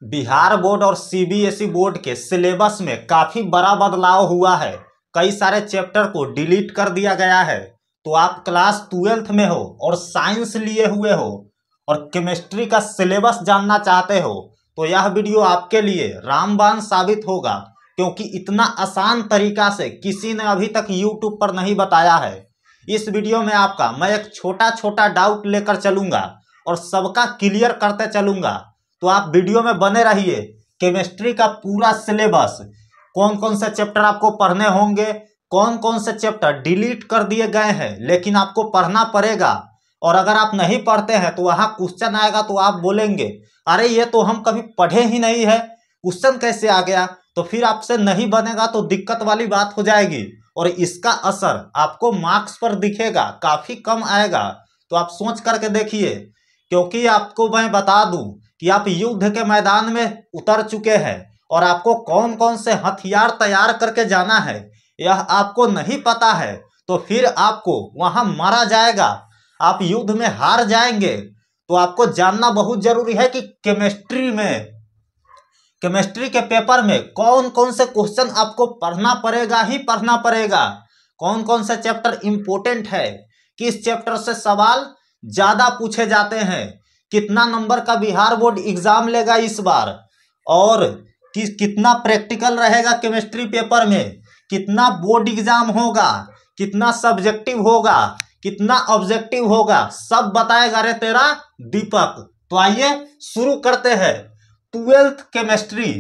Bihar board और CBSE board के syllabus में काफी बड़ा बदलाव हुआ है। कई सारे चैप्टर को डिलीट कर दिया गया है। तो आप क्लास 12th में हो और साइंस लिए हुए हो और केमिस्ट्री का सिलेबस जानना चाहते हो तो यह वीडियो आपके लिए रामबाण साबित होगा, क्योंकि इतना आसान तरीका से किसी ने अभी तक यूट्यूब पर नहीं बताया है। इस वीडियो में आपका मैं एक छोटा छोटा डाउट लेकर चलूंगा और सबका क्लियर करते चलूंगा। तो आप वीडियो में बने रहिए। केमिस्ट्री का पूरा सिलेबस, कौन कौन से चैप्टर आपको पढ़ने होंगे, कौन कौन से चैप्टर डिलीट कर दिए गए हैं लेकिन आपको पढ़ना पड़ेगा, और अगर आप नहीं पढ़ते हैं तो वहां क्वेश्चन आएगा तो आप बोलेंगे अरे ये तो हम कभी पढ़े ही नहीं है, क्वेश्चन कैसे आ गया। तो फिर आपसे नहीं बनेगा तो दिक्कत वाली बात हो जाएगी और इसका असर आपको मार्क्स पर दिखेगा, काफी कम आएगा। तो आप सोच करके देखिए, क्योंकि आपको मैं बता दूं कि आप युद्ध के मैदान में उतर चुके हैं और आपको कौन कौन से हथियार तैयार करके जाना है यह आपको नहीं पता है, तो फिर आपको वहां मारा जाएगा, आप युद्ध में हार जाएंगे। तो आपको जानना बहुत जरूरी है कि केमिस्ट्री के पेपर में कौन कौन से क्वेश्चन आपको पढ़ना पड़ेगा ही पढ़ना पड़ेगा, कौन कौन से चैप्टर इंपॉर्टेंट है, किस चैप्टर से सवाल ज्यादा पूछे जाते हैं, कितना नंबर का बिहार बोर्ड एग्जाम लेगा इस बार, और कितना प्रैक्टिकल रहेगा केमिस्ट्री पेपर में, कितना बोर्ड एग्जाम होगा, कितना सब्जेक्टिव होगा, कितना ऑब्जेक्टिव होगा, सब बताएगा रे तेरा दीपक। तो आइए शुरू करते हैं 12th केमिस्ट्री।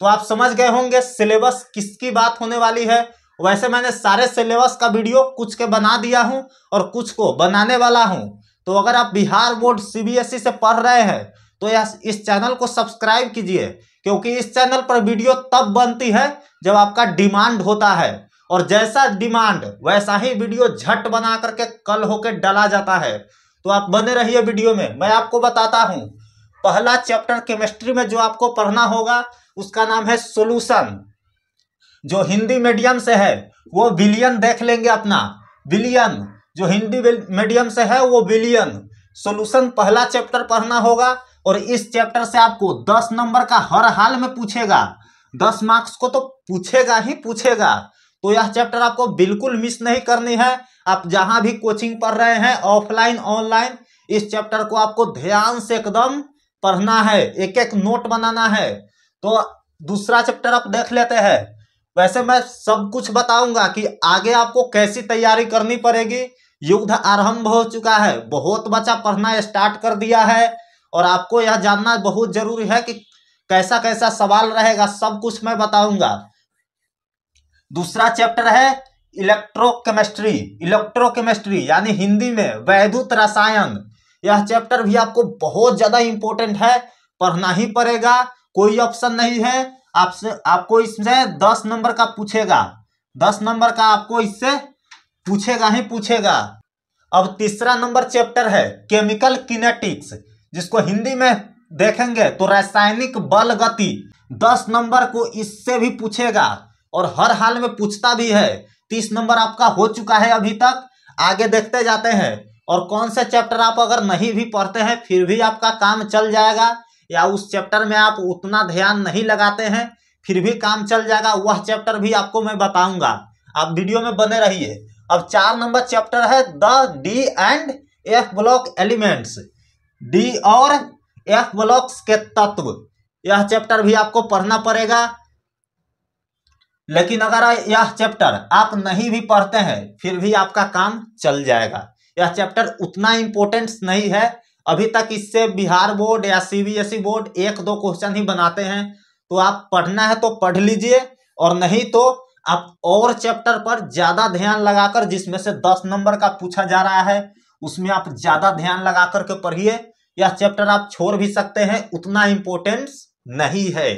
तो आप समझ गए होंगे सिलेबस किसकी बात होने वाली है। वैसे मैंने सारे सिलेबस का वीडियो कुछ के बना दिया हूं और कुछ को बनाने वाला हूं। तो अगर आप बिहार बोर्ड सीबीएसई से पढ़ रहे हैं तो इस चैनल को सब्सक्राइब कीजिए, क्योंकि इस चैनल पर वीडियो तब बनती है जब आपका डिमांड होता है, और जैसा डिमांड वैसा ही वीडियो झट बना करके कल होके डाला जाता है। तो आप बने रहिए वीडियो में। मैं आपको बताता हूं, पहला चैप्टर केमिस्ट्री में जो आपको पढ़ना होगा उसका नाम है सॉल्यूशन। जो हिंदी मीडियम से है वो विलियन देख लेंगे अपना, विलियन। जो हिंदी मीडियम से है वो विलियन। सॉल्यूशन पहला चैप्टर पढ़ना होगा और इस चैप्टर से आपको 10 नंबर का हर हाल में पूछेगा, 10 मार्क्स को तो पूछेगा ही पूछेगा। तो यह चैप्टर आपको बिल्कुल मिस नहीं करनी है। आप जहां भी कोचिंग पढ़ रहे हैं, ऑफलाइन ऑनलाइन, इस चैप्टर को आपको ध्यान से एकदम पढ़ना है, एक एक नोट बनाना है। तो दूसरा चैप्टर आप देख लेते हैं। वैसे मैं सब कुछ बताऊंगा कि आगे आपको कैसी तैयारी करनी पड़ेगी। युद्ध आरंभ हो चुका है, बहुत बच्चा पढ़ना स्टार्ट कर दिया है और आपको यह जानना बहुत जरूरी है कि कैसा कैसा सवाल रहेगा, सब कुछ मैं बताऊंगा। दूसरा चैप्टर है इलेक्ट्रोकेमिस्ट्री। इलेक्ट्रोकेमिस्ट्री यानी हिंदी में वैद्युत रसायन। यह चैप्टर भी आपको बहुत ज्यादा इंपॉर्टेंट है, पढ़ना ही पड़ेगा, कोई ऑप्शन नहीं है। आपको इससे 10 नंबर का पूछेगा, 10 नंबर का आपको इससे पूछेगा ही पूछेगा। अब तीसरा नंबर चैप्टर है केमिकल किनेटिक्स, जिसको हिंदी में देखेंगे तो रासायनिक बल गति। 10 नंबर को इससे भी पूछेगा और हर हाल में पूछता भी है। 30 नंबर आपका हो चुका है अभी तक। आगे देखते जाते हैं, और कौन से चैप्टर आप अगर नहीं भी पढ़ते हैं फिर भी आपका काम चल जाएगा, या उस चैप्टर में आप उतना ध्यान नहीं लगाते हैं फिर भी काम चल जाएगा, वह चैप्टर भी आपको मैं बताऊंगा। आप वीडियो में बने रहिए। अब 4 नंबर चैप्टर है the D and F block elements. D और एफ ब्लॉक्स के तत्व, यह चैप्टर भी आपको पढ़ना पड़ेगा। लेकिन अगर यह चैप्टर आप नहीं भी पढ़ते हैं फिर भी आपका काम चल जाएगा। यह चैप्टर उतना इंपॉर्टेंट नहीं है। अभी तक इससे बिहार बोर्ड या सीबीएसई बोर्ड 1-2 क्वेश्चन ही बनाते हैं। तो आप पढ़ना है तो पढ़ लीजिए, और नहीं तो आप और चैप्टर पर ज्यादा ध्यान लगाकर, जिसमें से 10 नंबर का पूछा जा रहा है उसमें आप ज्यादा ध्यान लगा करके पढ़िए। यह चैप्टर आप छोड़ भी सकते हैं, उतना इंपॉर्टेंस नहीं है।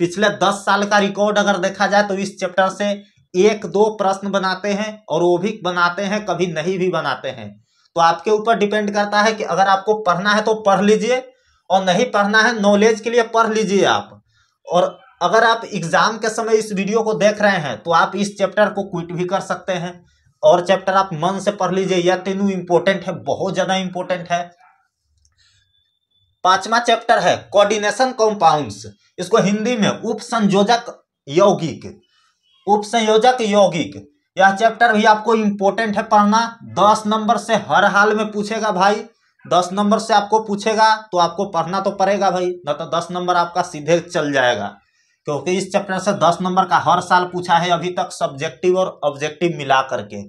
पिछले 10 साल का रिकॉर्ड अगर देखा जाए तो इस चैप्टर से 1-2 प्रश्न बनाते हैं, और वो भी बनाते हैं, कभी नहीं भी बनाते हैं। तो आपके ऊपर डिपेंड करता है कि अगर आपको पढ़ना है तो पढ़ लीजिए, और नहीं पढ़ना है नॉलेज के लिए पढ़ लीजिए आप। और अगर आप एग्जाम के समय इस वीडियो को देख रहे हैं तो आप इस चैप्टर को क्विट भी कर सकते हैं, और चैप्टर आप मन से पढ़ लीजिए। यह तीनों इंपॉर्टेंट है, बहुत ज्यादा इंपॉर्टेंट है। पांचवा चैप्टर है कोऑर्डिनेशन कंपाउंड्स, इसको हिंदी में उपसंयोजक यौगिक, उपसंयोजक यौगिक। यह चैप्टर भी आपको इंपॉर्टेंट है पढ़ना, 10 नंबर से हर हाल में पूछेगा भाई, 10 नंबर से आपको पूछेगा तो आपको पढ़ना तो पड़ेगा भाई, न तो 10 नंबर आपका सीधे चल जाएगा, क्योंकि इस चैप्टर से 10 नंबर का हर साल पूछा है अभी तक, सब्जेक्टिव और ऑब्जेक्टिव मिला करके।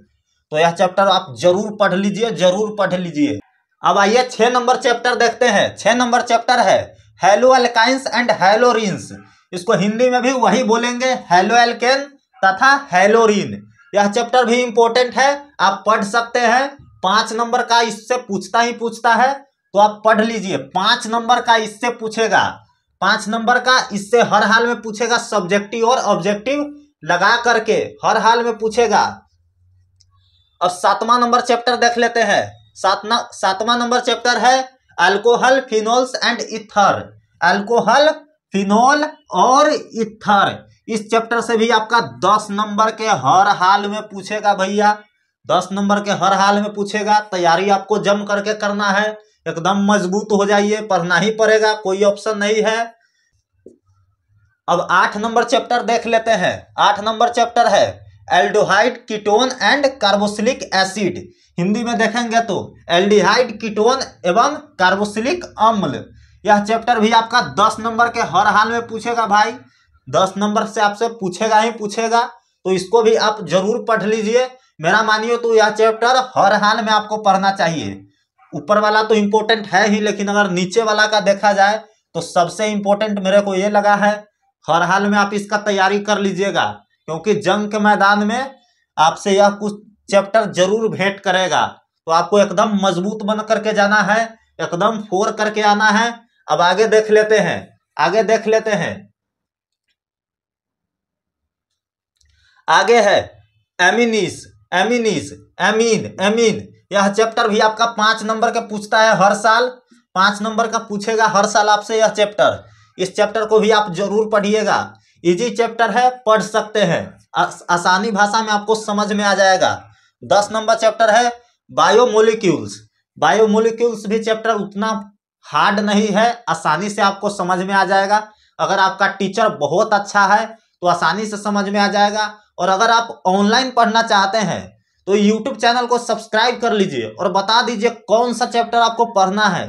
तो यह चैप्टर आप जरूर पढ़ लीजिए, जरूर पढ़ लीजिए। अब आइए 6 नंबर चैप्टर देखते हैं। 6 नंबर चैप्टर है हैलो एल्काइंस एंड हैलोरिन्स, इसको हिंदी में भी वही बोलेंगे, हैलो एल्केन तथा हैलोरिन। यह चैप्टर भी इंपॉर्टेंट है, आप पढ़ सकते हैं, 5 नंबर का इससे पूछता ही पूछता है, तो आप पढ़ लीजिए। 5 नंबर का इससे पूछेगा, 5 नंबर का इससे हर हाल में पूछेगा, सब्जेक्टिव और ऑब्जेक्टिव लगा करके हर हाल में पूछेगा। अब 7वां नंबर चैप्टर देख लेते हैं। 7वां नंबर चैप्टर है alcohol, phenols and ether, alcohol, phenol और इथर। इस चैप्टर से भी आपका 10 नंबर के हर हाल में पूछेगा भैया, 10 नंबर के हर हाल में पूछेगा। तैयारी आपको जम करके करना है, एकदम मजबूत हो जाइए, पढ़ना ही पड़ेगा, कोई ऑप्शन नहीं है। अब 8 नंबर चैप्टर देख लेते हैं। 8 नंबर चैप्टर है aldehyde, ketone and carboxylic acid, Hindi में देखेंगे तो एल्डिहाइड, कीटोन एवं कार्बोक्सिलिक अम्ल। यह चैप्टर भी आपका 10 नंबर के हर हाल में पूछेगा भाई, 10 नंबर से आपसे पूछेगा ही पूछेगा, तो इसको भी आप जरूर पढ़ लीजिए। मेरा मानिए तो यह चैप्टर हर हाल में आपको पढ़ना चाहिए। ऊपर वाला तो इम्पोर्टेंट है ही, लेकिन अगर नीचे वाला का देखा जाए तो सबसे इम्पोर्टेंट मेरे को ये लगा है, हर हाल में आप इसका तैयारी कर लीजिएगा, क्योंकि जंग के मैदान में आपसे यह कुछ चैप्टर जरूर भेंट करेगा। तो आपको एकदम मजबूत बन करके जाना है, एकदम फोर करके आना है। अब आगे देख लेते हैं, आगे देख लेते हैं। आगे है एमिनीस, एमिनीस, एमीन, एमीन। यह चैप्टर भी आपका 5 नंबर का पूछता है हर साल, 5 नंबर का पूछेगा हर साल आपसे यह चैप्टर। इस चैप्टर को भी आप जरूर पढ़िएगा, इजी चैप्टर है, पढ़ सकते हैं, आसानी भाषा में आपको समझ में आ जाएगा। 10 नंबर चैप्टर है बायोमोलिक्यूल्स, बायोमोलिक्यूल्स भी चैप्टर उतना हार्ड नहीं है, आसानी से आपको समझ में आ जाएगा। अगर आपका टीचर बहुत अच्छा है तो आसानी से समझ में आ जाएगा। और अगर आप ऑनलाइन पढ़ना चाहते हैं तो यूट्यूब चैनल को सब्सक्राइब कर लीजिए और बता दीजिए कौन सा चैप्टर आपको पढ़ना है,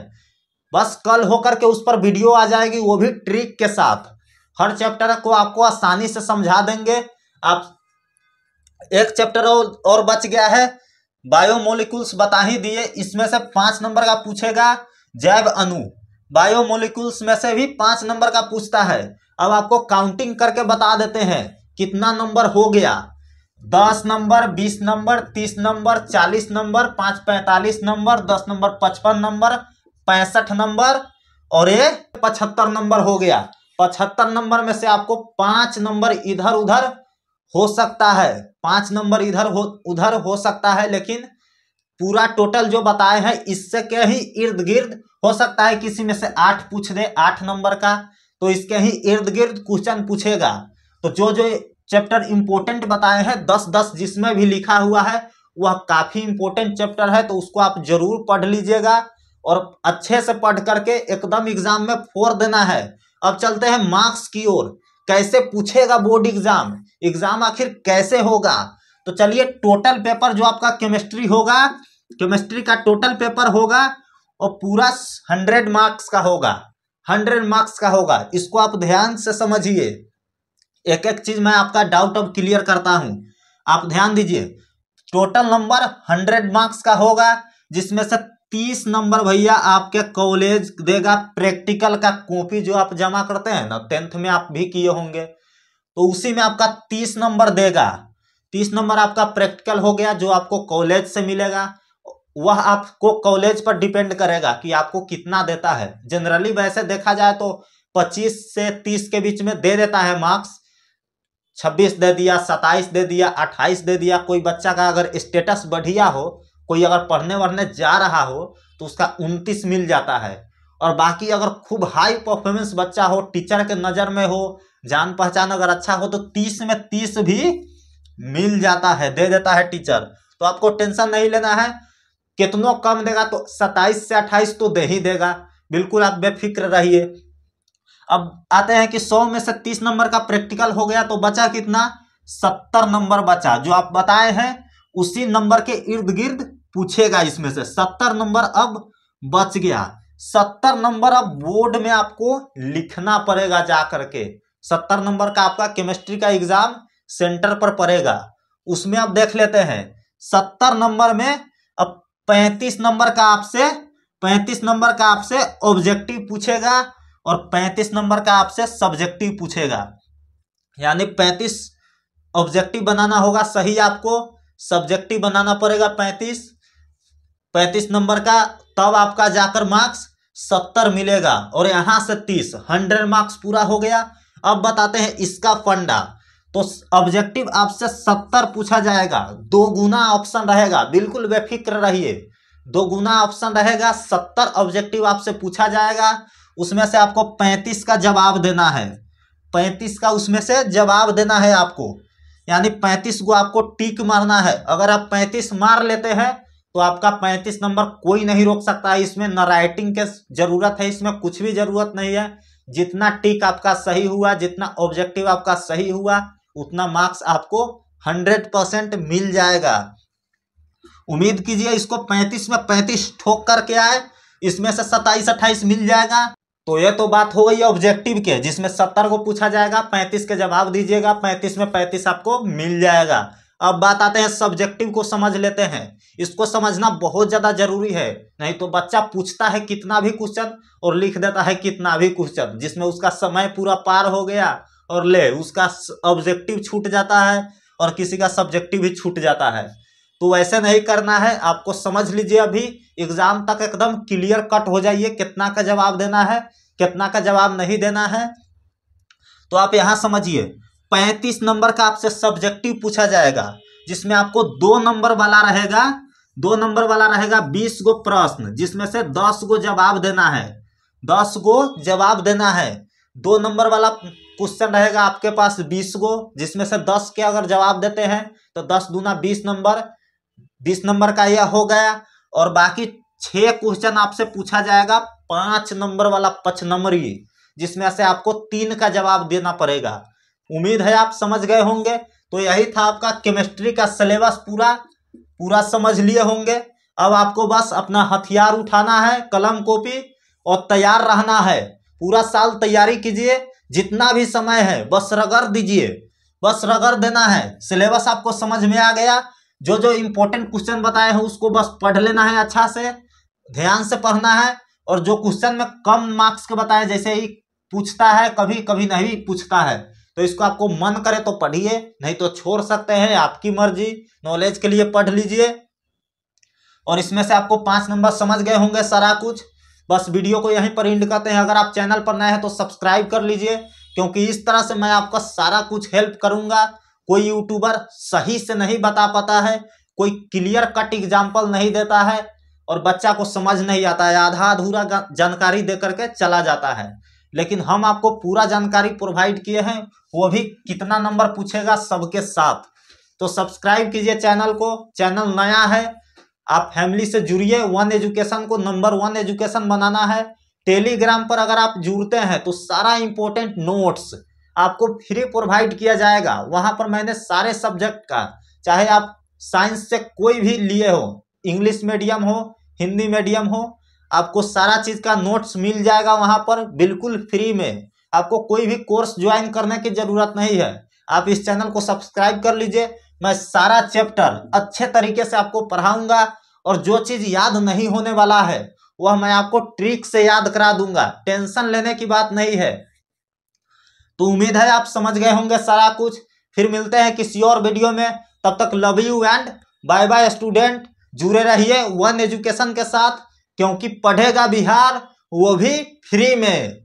बस कल होकर के उस पर वीडियो आ जाएगी, वो भी ट्रिक के साथ। हर चैप्टर को आपको आसानी से समझा देंगे। आप एक चैप्टर और बच गया है, बायोमोलिक्यूल्स बता ही दिए, इसमें से 5 नंबर का पूछेगा जैव अणु, बायोमोलिक्यूल्स में से भी 5 नंबर का पूछता है। अब आपको काउंटिंग करके बता देते हैं कितना नंबर हो गया, 10 number, 20 number, 30 number, 40 number, 5 45 number, 10 number 55 number, 65 number और ये 75 नंबर हो गया। 75 नंबर में से आपको 5 नंबर इधर उधर हो सकता है, 5 नंबर इधर उधर हो सकता है, लेकिन पूरा टोटल जो बताए हैं इससे के ही इर्द गिर्द हो सकता है किसी में से 8 पूछ दे, 8 नंबर का, तो इसके ही इर्द गिर्द क्वेश्चन पूछेगा। तो जो जो चैप्टर इंपॉर्टेंट बताए हैं 10-10 जिसमें भी लिखा हुआ है वह काफी इंपॉर्टेंट चैप्टर है, तो उसको आप जरूर पढ़ लीजिएगा और अच्छे से पढ़ करके एकदम एग्जाम में 4 देना है। अब चलते हैं मार्क्स की ओर, कैसे पूछेगा बोर्ड एग्जाम, एग्जाम आखिर कैसे होगा। तो चलिए, टोटल पेपर जो आपका केमिस्ट्री होगा, केमिस्ट्री का टोटल पेपर होगा और पूरा 100 मार्क्स का होगा, 100 मार्क्स का होगा। इसको आप ध्यान से समझिए, एक एक चीज मैं आपका डाउट अब क्लियर करता हूं, आप ध्यान दीजिए। टोटल नंबर 100 मार्क्स का होगा, जिसमें से 30 नंबर भैया आपके कॉलेज देगा, प्रैक्टिकल का कॉपी जो आप जमा करते हैं ना, 10th में आप भी किए होंगे, तो उसी में आपका 30 नंबर देगा। 30 नंबर आपका प्रैक्टिकल हो गया जो आपको कॉलेज से मिलेगा, वह आपको कॉलेज पर डिपेंड करेगा कि आपको कितना देता है। जनरली वैसे देखा जाए तो 25 से 30 के बीच में दे देता है मार्क्स, 26 दे दिया, 27 दे दिया, 28 दे दिया। कोई बच्चा का अगर स्टेटस बढ़िया हो, कोई अगर पढ़ने वढ़ने जा रहा हो तो उसका 29 मिल जाता है। और बाकी अगर खूब हाई परफॉर्मेंस बच्चा हो, टीचर के नज़र में हो, जान पहचान अगर अच्छा हो, तो 30 में 30 भी मिल जाता है, दे देता है टीचर। तो आपको टेंशन नहीं लेना है, कितनों कम देगा तो 27 से 28 तो दे ही देगा, बिल्कुल आप बेफिक्र रहिए। अब आते हैं कि 100 में से 30 नंबर का प्रैक्टिकल हो गया तो बचा कितना, 70 नंबर बचा। जो आप बताए हैं उसी नंबर के इर्द गिर्द पूछेगा, इसमें से 70 नंबर अब बच गया। 70 नंबर अब बोर्ड में आपको लिखना पड़ेगा जा करके। 70 नंबर का आपका केमिस्ट्री का एग्जाम सेंटर पर पड़ेगा, उसमें अब देख लेते हैं। 70 नंबर में अब 35 नंबर का आपसे ऑब्जेक्टिव पूछेगा और 35 नंबर का आपसे सब्जेक्टिव पूछेगा। यानी 35 ऑब्जेक्टिव बनाना होगा सही, आपको सब्जेक्टिव बनाना पड़ेगा 35 नंबर का, तब आपका जाकर मार्क्स 70 मिलेगा। और यहां से 30, 100 मार्क्स पूरा हो गया। अब बताते हैं इसका फंडा। तो ऑब्जेक्टिव आपसे 70 पूछा जाएगा, 2 गुना ऑप्शन रहेगा, बिल्कुल बेफिक्र रहिए। 2 गुना ऑप्शन रहेगा, 70 ऑब्जेक्टिव आपसे पूछा जाएगा। उसमें से आपको 35 का जवाब देना है, 35 का उसमें से जवाब देना है आपको। यानी 35 को आपको टिक मारना है। अगर आप 35 मार लेते हैं तो आपका 35 नंबर कोई नहीं रोक सकता है। इसमें न राइटिंग के जरूरत है, इसमें कुछ भी जरूरत नहीं है। जितना टिक आपका सही हुआ, जितना ऑब्जेक्टिव आपका सही हुआ, उतना मार्क्स आपको 100% मिल जाएगा। उम्मीद कीजिए इसको 35 में 35 ठोक करके आए, इसमें से 27-28 मिल जाएगा। तो ये तो बात हो गई ऑब्जेक्टिव के, जिसमें 70 को पूछा जाएगा, 35 के जवाब दीजिएगा, 35 में 35 आपको मिल जाएगा। अब बात आते हैं सब्जेक्टिव को समझ लेते हैं। इसको समझना बहुत ज्यादा जरूरी है, नहीं तो बच्चा पूछता है कितना भी क्वेश्चन और लिख देता है कितना भी क्वेश्चन, जिसमें उसका समय पूरा पार हो गया और ले उसका ऑब्जेक्टिव छूट जाता है और किसी का सब्जेक्टिव भी छूट जाता है। तो ऐसे नहीं करना है, आपको समझ लीजिए। अभी एग्जाम तक एकदम क्लियर कट हो जाइए, कितना का जवाब देना है, कितना का जवाब नहीं देना है। तो आप यहां समझिए, 35 नंबर का आपसे सब्जेक्टिव पूछा जाएगा, जिसमें आपको 2 नंबर वाला रहेगा, 2 नंबर वाला रहेगा 20 गो प्रश्न, जिसमें से 10 गो जवाब देना है, 10 गो जवाब देना है। 2 नंबर वाला क्वेश्चन रहेगा आपके पास 20 गो, जिसमें से 10 के अगर जवाब देते हैं तो 10 दूना 20 नंबर, 20 नंबर का यह हो गया। और बाकी 6 क्वेश्चन आपसे पूछा जाएगा 5 नंबर वाला 5 नंबरी, जिसमें से आपको 3 का जवाब देना पड़ेगा। उम्मीद है आप समझ गए होंगे। तो यही था आपका केमिस्ट्री का सिलेबस, पूरा समझ लिए होंगे। अब आपको बस अपना हथियार उठाना है, कलम कॉपी, और तैयार रहना है। पूरा साल तैयारी कीजिए, जितना भी समय है बस रगड़ दीजिए, बस रगड़ देना है। सिलेबस आपको समझ में आ गया। जो जो इंपॉर्टेंट क्वेश्चन बताए हैं उसको बस पढ़ लेना है, अच्छा से ध्यान से पढ़ना है। और जो क्वेश्चन में कम मार्क्स के बताए, जैसे ही पूछता है कभी कभी नहीं पूछता है, तो इसको आपको मन करे तो पढ़िए, नहीं तो छोड़ सकते हैं, आपकी मर्जी। नॉलेज के लिए पढ़ लीजिए। और इसमें से आपको 5 नंबर समझ गए होंगे सारा कुछ। बस वीडियो को यहीं पर एंड करते हैं। अगर आप चैनल पर नए हैं तो सब्सक्राइब कर लीजिए, क्योंकि इस तरह से मैं आपका सारा कुछ हेल्प करूंगा। कोई यूट्यूबर सही से नहीं बता पाता है, कोई क्लियर कट एग्जाम्पल नहीं देता है, और बच्चा को समझ नहीं आता है, आधा अधूरा जानकारी दे करके चला जाता है। लेकिन हम आपको पूरा जानकारी प्रोवाइड किए हैं, वो भी कितना नंबर पूछेगा सबके साथ। तो सब्सक्राइब कीजिए चैनल को, चैनल नया है, आप फैमिली से जुड़िए। 1 एजुकेशन को नंबर 1 एजुकेशन बनाना है। टेलीग्राम पर अगर आप जुड़ते हैं तो सारा इंपॉर्टेंट नोट्स आपको फ्री प्रोवाइड किया जाएगा। वहां पर मैंने सारे सब्जेक्ट का, चाहे आप साइंस से कोई भी लिए हो, इंग्लिश मीडियम हो, हिंदी मीडियम हो, आपको सारा चीज का नोट्स मिल जाएगा वहां पर बिल्कुल फ्री में। आपको कोई भी कोर्स ज्वाइन करने की जरूरत नहीं है। आप इस चैनल को सब्सक्राइब कर लीजिए। मैं सारा चैप्टर अच्छे तरीके से आपको पढ़ाऊंगा, और जो चीज याद नहीं होने वाला है वह मैं आपको ट्रिक से याद करा दूंगा। टेंशन लेने की बात नहीं है। तो उम्मीद है आप समझ गए होंगे सारा कुछ। फिर मिलते हैं किसी और वीडियो में, तब तक love you and bye bye student. जुड़े रहिए 1 एजुकेशन के साथ, क्योंकि पढ़ेगा बिहार वो भी फ्री में।